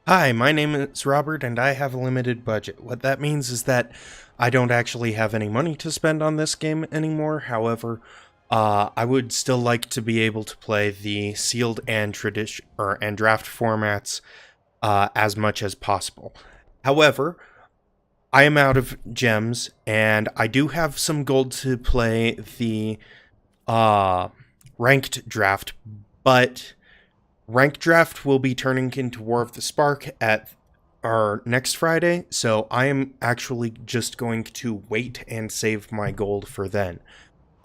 Hi, my name is Robert and I have a limited budget. What that means is that I don't actually have any money to spend on this game anymore. However, I would still like to be able to play the sealed and and draft formats as much as possible. However, I am out of gems and I do have some gold to play the uh, ranked draft, but Rank Draft will be turning into War of the Spark at our next Friday, so I am actually just going to wait and save my gold for then.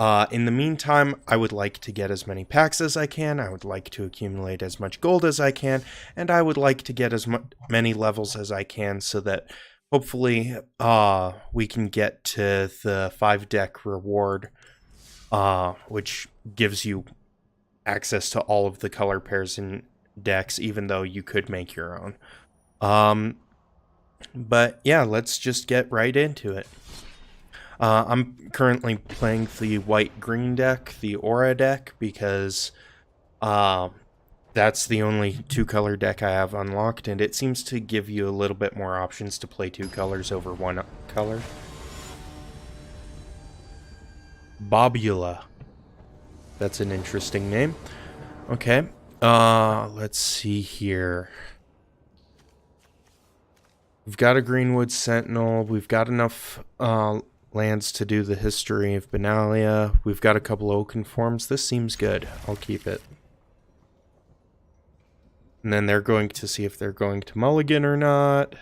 In the meantime, I would like to get as many packs as I can, I would like to accumulate as much gold as I can, and I would like to get as many levels as I can so that hopefully we can get to the 5-deck reward, which gives you access to all of the color pairs in decks, even though you could make your own. But yeah, let's just get right into it. I'm currently playing the white-green deck, the Aura deck, because that's the only two-color deck I have unlocked, and it seems to give you a little bit more options to play two colors over one color. Bobula. That's an interesting name. Okay. Let's see here. We've got a Greenwood Sentinel. We've got enough lands to do the history of Benalia. We've got a couple Oaken forms. This seems good. I'll keep it. And then they're going to see if they're going to mulligan or not.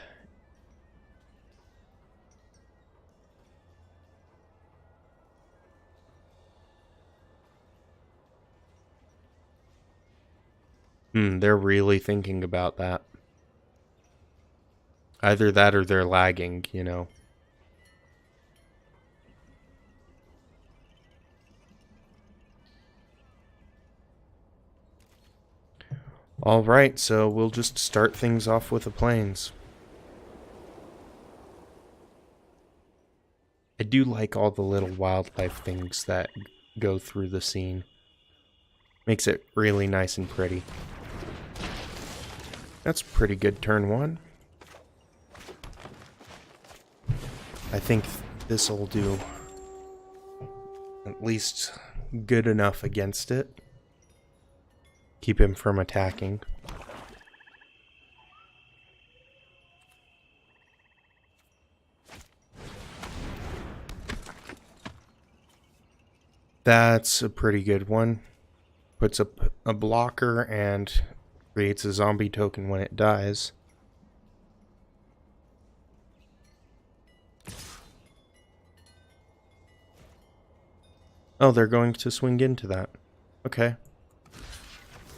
They're really thinking about that. Either that or they're lagging, you know. Alright, so we'll just start things off with the plains. I do like all the little wildlife things that go through the scene. Makes it really nice and pretty. That's pretty good turn one. I think this'll do at least good enough against it. Keep him from attacking. That's a pretty good one. Puts up a blocker and creates a zombie token when it dies. Oh, they're going to swing into that. Okay.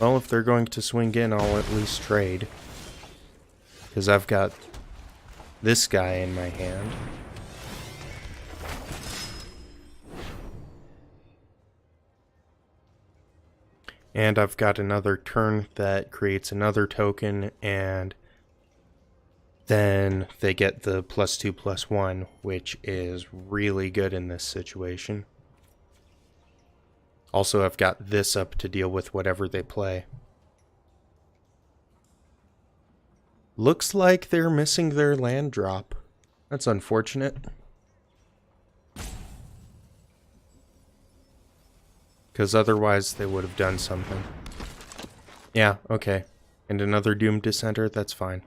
Well, if they're going to swing in, I'll at least trade. Because I've got this guy in my hand. And I've got another turn that creates another token, and then they get the +2/+1, which is really good in this situation. Also, I've got this up to deal with whatever they play. Looks like they're missing their land drop. That's unfortunate. Because otherwise they would have done something. Yeah, okay. And another Doom Dissenter, that's fine.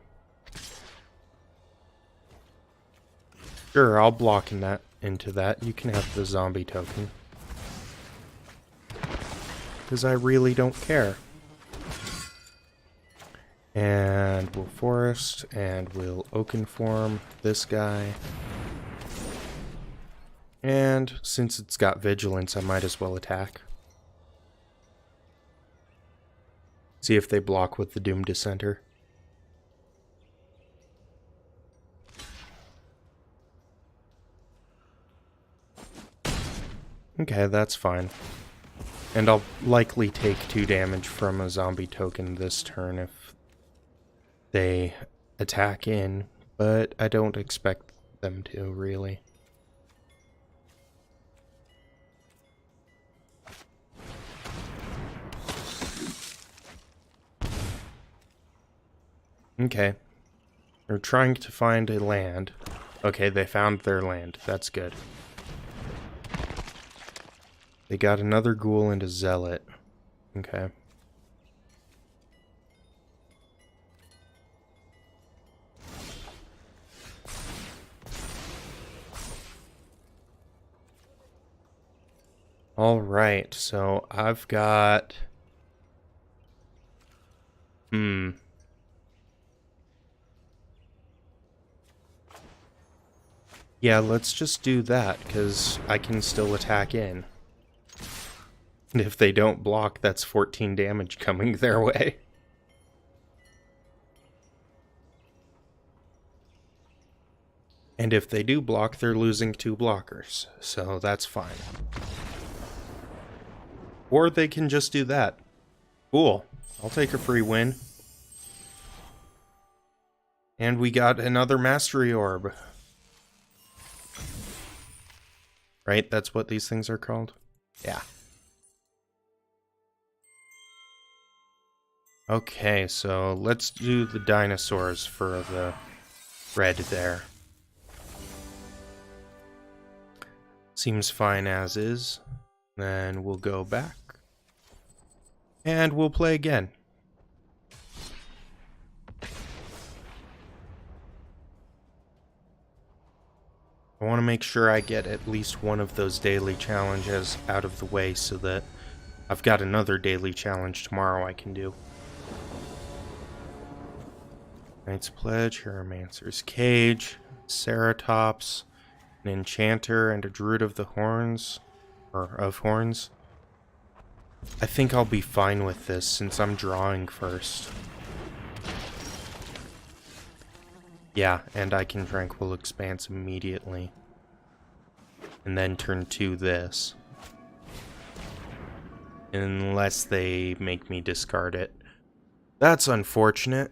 Sure, I'll block into that. You can have the zombie token. Because I really don't care. And we'll forest, and we'll oaken form this guy. And since it's got vigilance, I might as well attack. See if they block with the Doom Dissenter. Okay, that's fine. And I'll likely take 2 damage from a zombie token this turn if they attack in, but I don't expect them to, really. Okay, They're trying to find a land. Okay, they found their land. That's good. They got another ghoul and a zealot. Okay. Alright, so I've got... Yeah, let's just do that, because I can still attack in. And if they don't block, that's 14 damage coming their way. And if they do block, they're losing 2 blockers, so that's fine. Or they can just do that. Cool. I'll take a free win. And we got another Mastery Orb. Right? That's what these things are called? Yeah. Okay, so let's do the dinosaurs for the red there. Seems fine as is. Then we'll go back. And we'll play again. I want to make sure I get at least one of those daily challenges out of the way so that I've got another daily challenge tomorrow I can do. Knight's Pledge, Hieromancer's Cage, Ceratops, an Enchanter, and a Druid of the Horns, or of Horns. I think I'll be fine with this since I'm drawing first. Yeah, and I can Tranquil Expanse immediately. And then turn 2 this. Unless they make me discard it. That's unfortunate.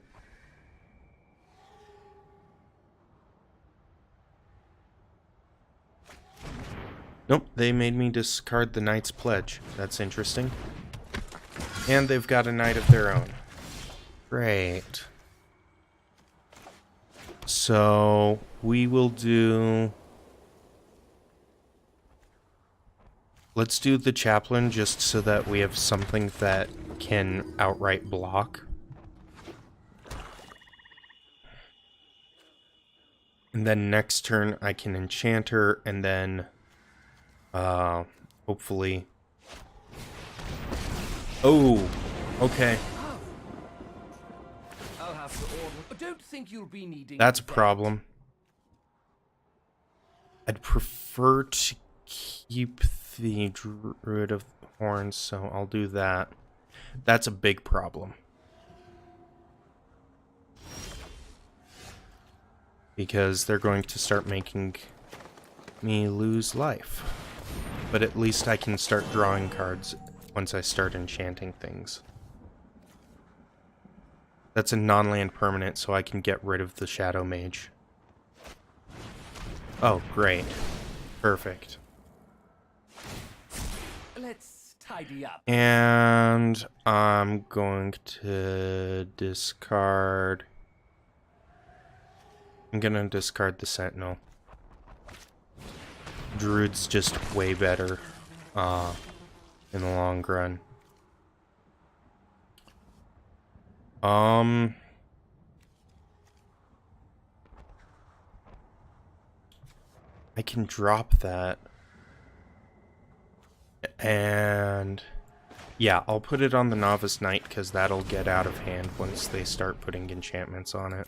Nope, they made me discard the Knight's Pledge. That's interesting. And they've got a knight of their own. Great. So, we will do... Let's do the Chaplain just so that we have something that can outright block. And then next turn I can Enchanter and then... hopefully... Oh! Okay. I'll have to order. But don't think you'll be needing. That's a problem. I'd prefer to keep the Druid of Horns, so I'll do that. That's a big problem. Because they're going to start making me lose life. But at least I can start drawing cards once I start enchanting things. That's a non-land permanent, so I can get rid of the Shadow Mage. Oh, great. Perfect. Let's tidy up. And I'm going to discard... I'm gonna discard the Sentinel. Druid's just way better in the long run. I can drop that. And yeah, I'll put it on the Novice Knight because that'll get out of hand once they start putting enchantments on it.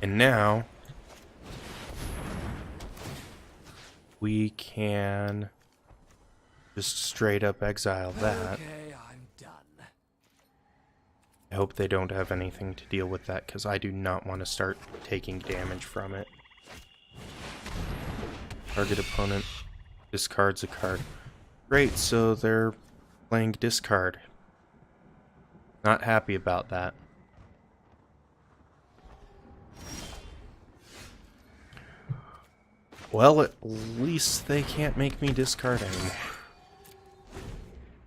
And now we can just straight up exile that. Okay, I'm done. I hope they don't have anything to deal with that because I do not want to start taking damage from it. Target opponent discards a card. Great, so they're playing discard. Not happy about that. Well, at least they can't make me discard anymore.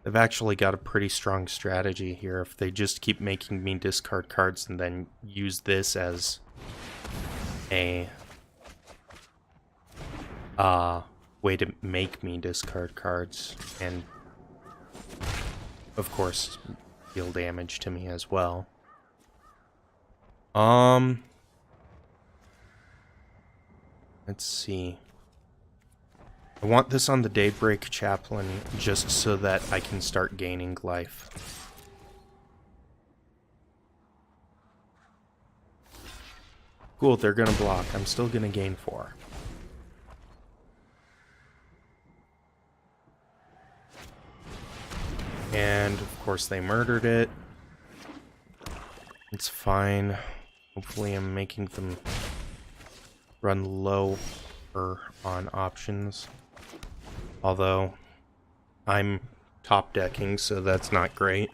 They've actually got a pretty strong strategy here. If they just keep making me discard cards and then use this as a way to make me discard cards and, of course, deal damage to me as well. Let's see. I want this on the Daybreak Chaplain just so that I can start gaining life. Cool, they're gonna block. I'm still gonna gain 4. And, of course, they murdered it. It's fine. Hopefully I'm making them run lower on options. Although, I'm top decking, so that's not great.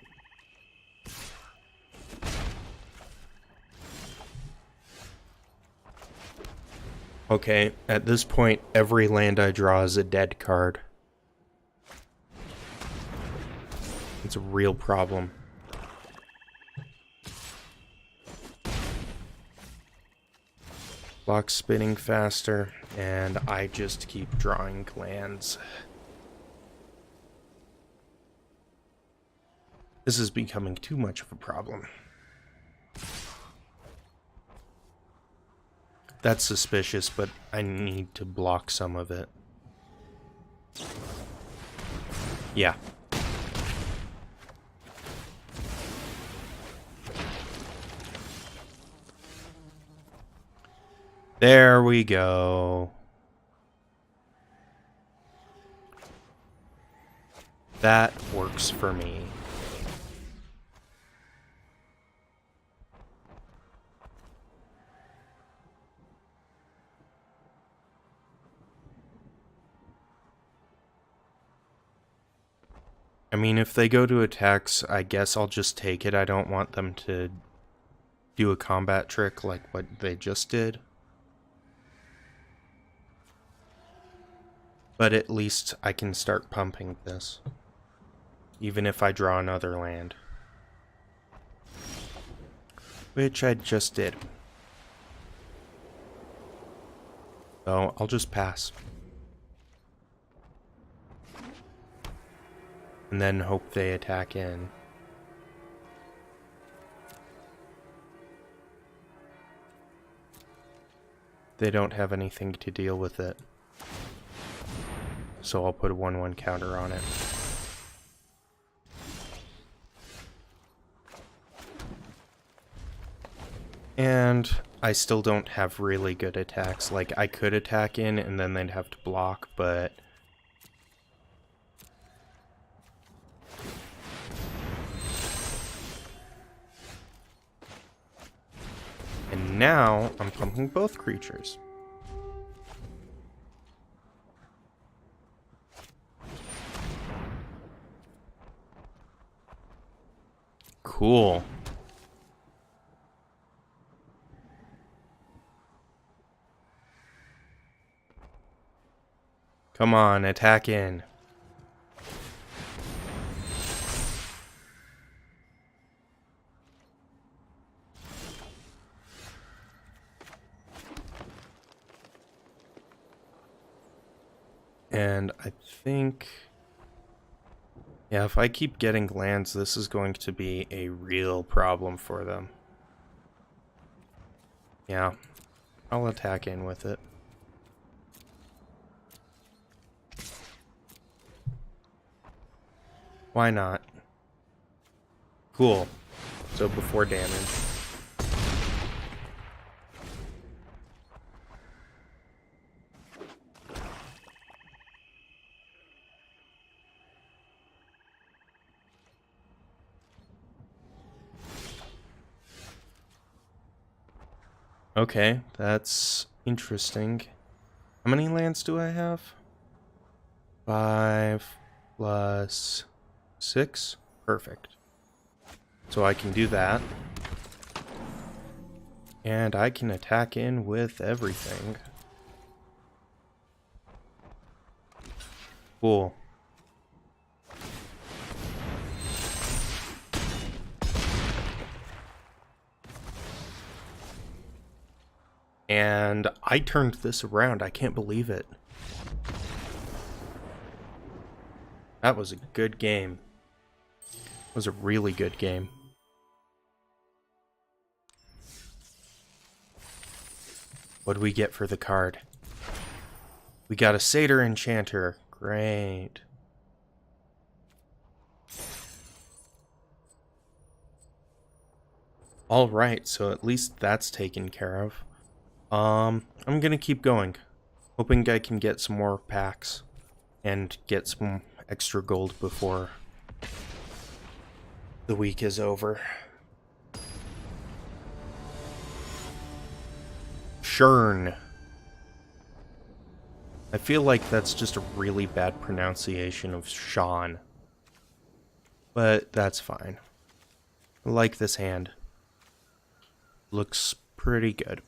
Okay, at this point, every land I draw is a dead card. It's a real problem. Clock's spinning faster, and I just keep drawing lands. This is becoming too much of a problem. That's suspicious, but I need to block some of it. Yeah. There we go. That works for me. I mean, if they go to attacks, I guess I'll just take it. I don't want them to do a combat trick like what they just did. But at least I can start pumping this, even if I draw another land. Which I just did. So I'll just pass. And then hope they attack in. They don't have anything to deal with it. So I'll put a 1/1 counter on it. And I still don't have really good attacks. Like, I could attack in and then they'd have to block, but... And now I'm pumping both creatures. Cool. Come on, attack in. And I think... yeah, if I keep getting lands, this is going to be a real problem for them. Yeah, I'll attack in with it. Why not? Cool. So before damage. Okay, that's interesting. How many lands do I have? 5 plus 6? Perfect. So I can do that. And I can attack in with everything. Cool. And I turned this around. I can't believe it. That was a good game. It was a really good game. What do we get for the card? We got a Satyr Enchanter. Great. Alright, so at least that's taken care of. I'm gonna keep going. Hoping I can get some more packs. And get some extra gold before the week is over. Shern. I feel like that's just a really bad pronunciation of Sean. But that's fine. I like this hand. Looks pretty good.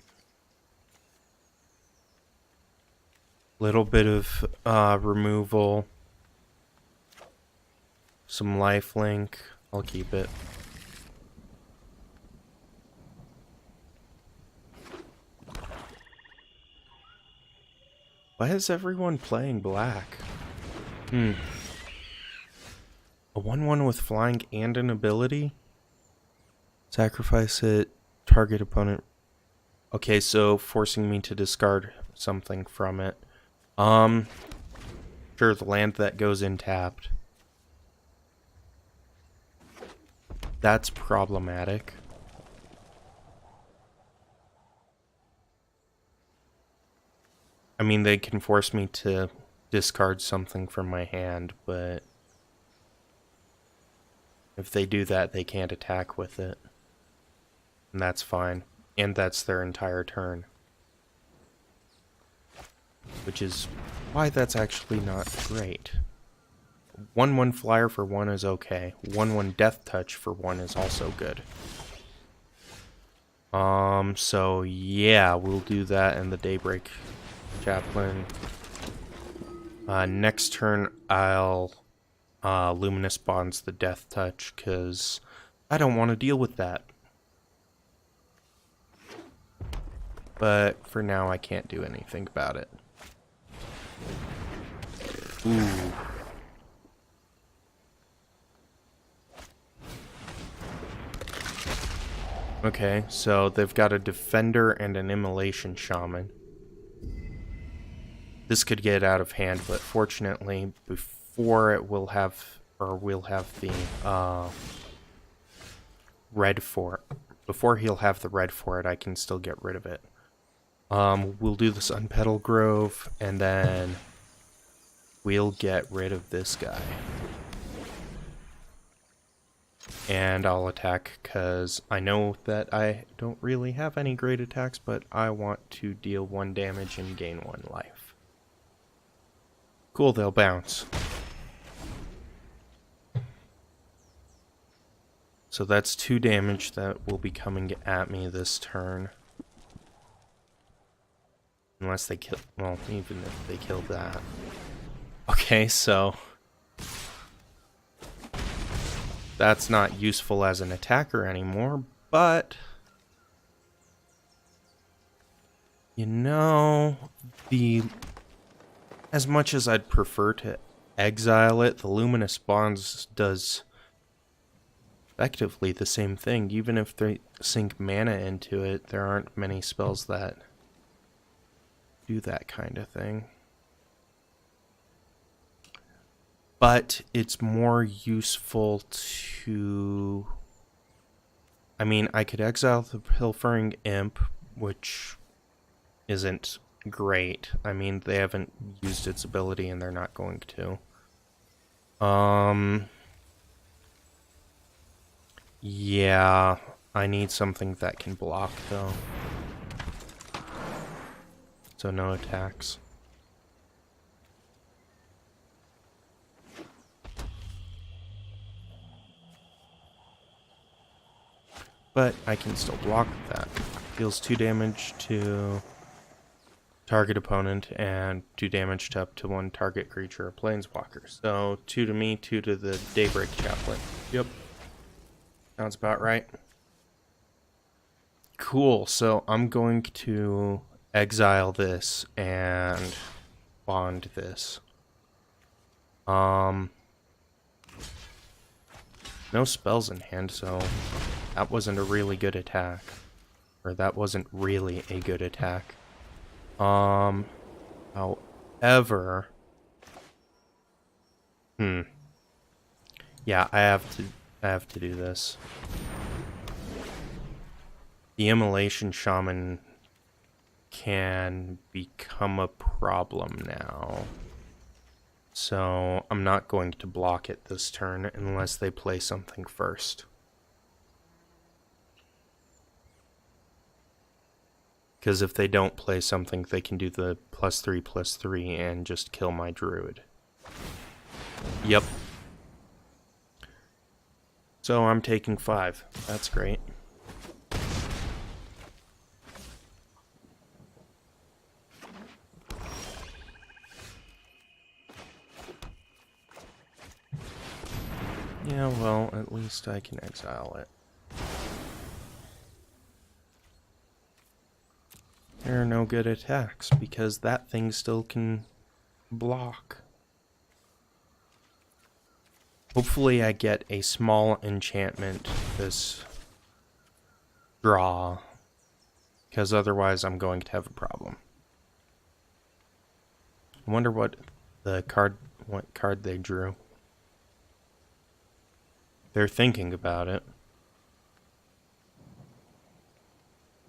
Little bit of removal. Some lifelink. I'll keep it. Why is everyone playing black? A 1/1 with flying and an ability? Sacrifice it. Target opponent. Okay, so forcing me to discard something from it. Sure, the land that goes in tapped. That's problematic. I mean, they can force me to discard something from my hand, but if they do that, they can't attack with it. And that's fine. And that's their entire turn. Which is why that's actually not great. 1/1 flyer for 1 is okay. 1/1 death touch for 1 is also good. So yeah, we'll do that in the Daybreak Chaplain. Next turn I'll Luminous Bonds the death touch, because I don't want to deal with that. But for now I can't do anything about it. Ooh. Okay, so they've got a Defender and an Immolation Shaman. This could get out of hand, but fortunately, before it will have, or we'll have the red for it. Before he'll have the red for it, I can still get rid of it. We'll do the Sun Petal Grove, and then we'll get rid of this guy. And I'll attack, because I know that I don't really have any great attacks, but I want to deal 1 damage and gain 1 life. Cool, they'll bounce. So that's 2 damage that will be coming at me this turn. Unless they kill, well, even if they kill that. Okay, so that's not useful as an attacker anymore, but you know, as much as I'd prefer to exile it, the Luminous Bonds does effectively the same thing. Even if they sink mana into it, there aren't many spells that do that kind of thing. But it's more useful to... I mean, I could exile the Pilfering Imp, which isn't great. I mean, they haven't used its ability and they're not going to. Yeah, I need something that can block, though. So no attacks. But I can still block with that. Deals 2 damage to target opponent and do damage to up to one target creature or planeswalker. So 2 to me, 2 to the Daybreak Chaplain. Yep. Sounds about right. Cool, so I'm going to exile this and bond this. No spells in hand, so that wasn't a really good attack. Or that wasn't really a good attack. However, yeah, I have to do this. The Immolation Shaman can become a problem now. So I'm not going to block it this turn unless they play something first. Because if they don't play something, they can do the +3/+3 and just kill my druid. Yep. So I'm taking 5. That's great. Yeah, well, at least I can exile it. There are no good attacks, because that thing still can block. Hopefully I get a small enchantment this draw, because otherwise I'm going to have a problem. I wonder what card they drew. They're thinking about it.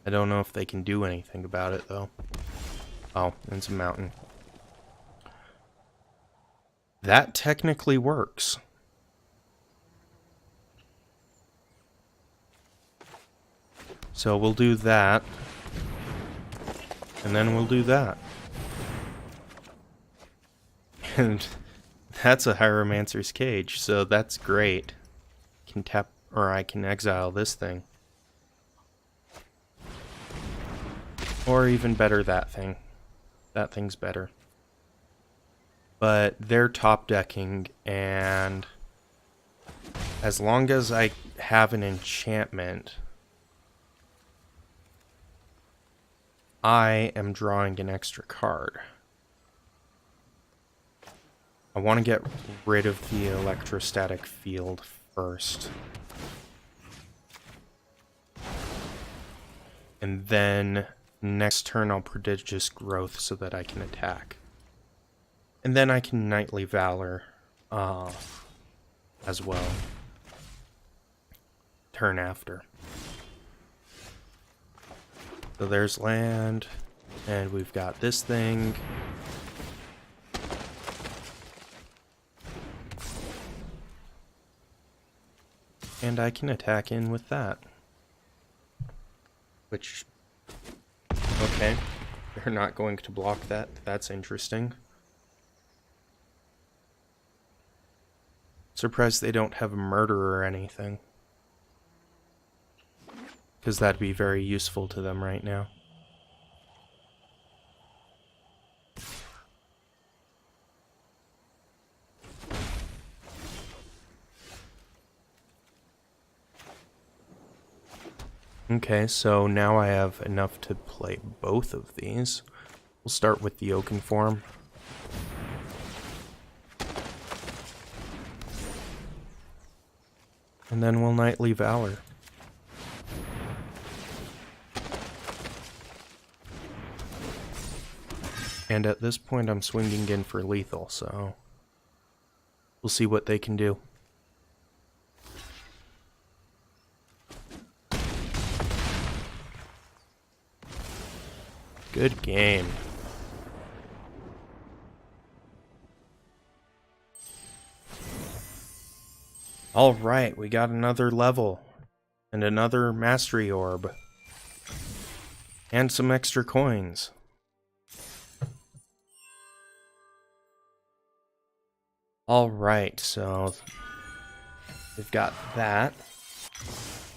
I don't know if they can do anything about it, though. Oh, it's a mountain. That technically works. So we'll do that. And then we'll do that. And that's a Hieromancer's Cage, so that's great. Can tap, or I can exile this thing. Or even better, that thing. That thing's better. But they're top decking, and as long as I have an enchantment, I am drawing an extra card. I want to get rid of the electrostatic field first. And then next turn I'll Prodigious Growth so that I can attack. And then I can Knightly Valor as well. Turn after. So there's land, and we've got this thing. And I can attack in with that. Which, okay, they're not going to block that. That's interesting. Surprised they don't have a murder or anything. Because that'd be very useful to them right now. Okay, so now I have enough to play both of these. We'll start with the Oaken form. And then we'll Knightly Valor. And at this point I'm swinging in for lethal, so we'll see what they can do. Good game. Alright, we got another level. And another Mastery Orb. And some extra coins. Alright, so we've got that.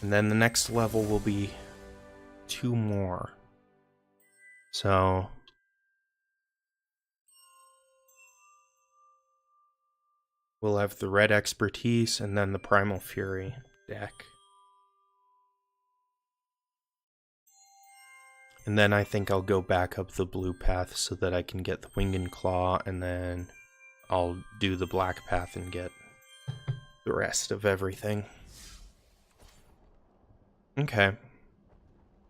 And then the next level will be 2 more. So we'll have the red expertise and then the Primal Fury deck. And then I think I'll go back up the blue path so that I can get the Wing and Claw, and then I'll do the black path and get the rest of everything. Okay.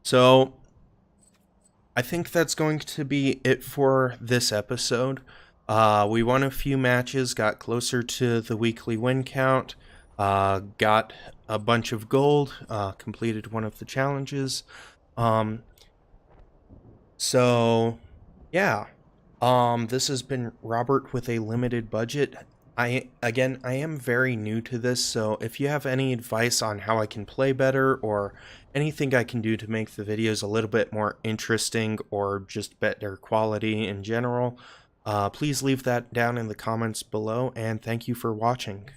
So I think that's going to be it for this episode. We won a few matches, got closer to the weekly win count, got a bunch of gold, completed one of the challenges. So yeah, this has been Robert with a limited budget. I am very new to this, so if you have any advice on how I can play better or anything I can do to make the videos a little bit more interesting or just better quality in general, please leave that down in the comments below, and thank you for watching.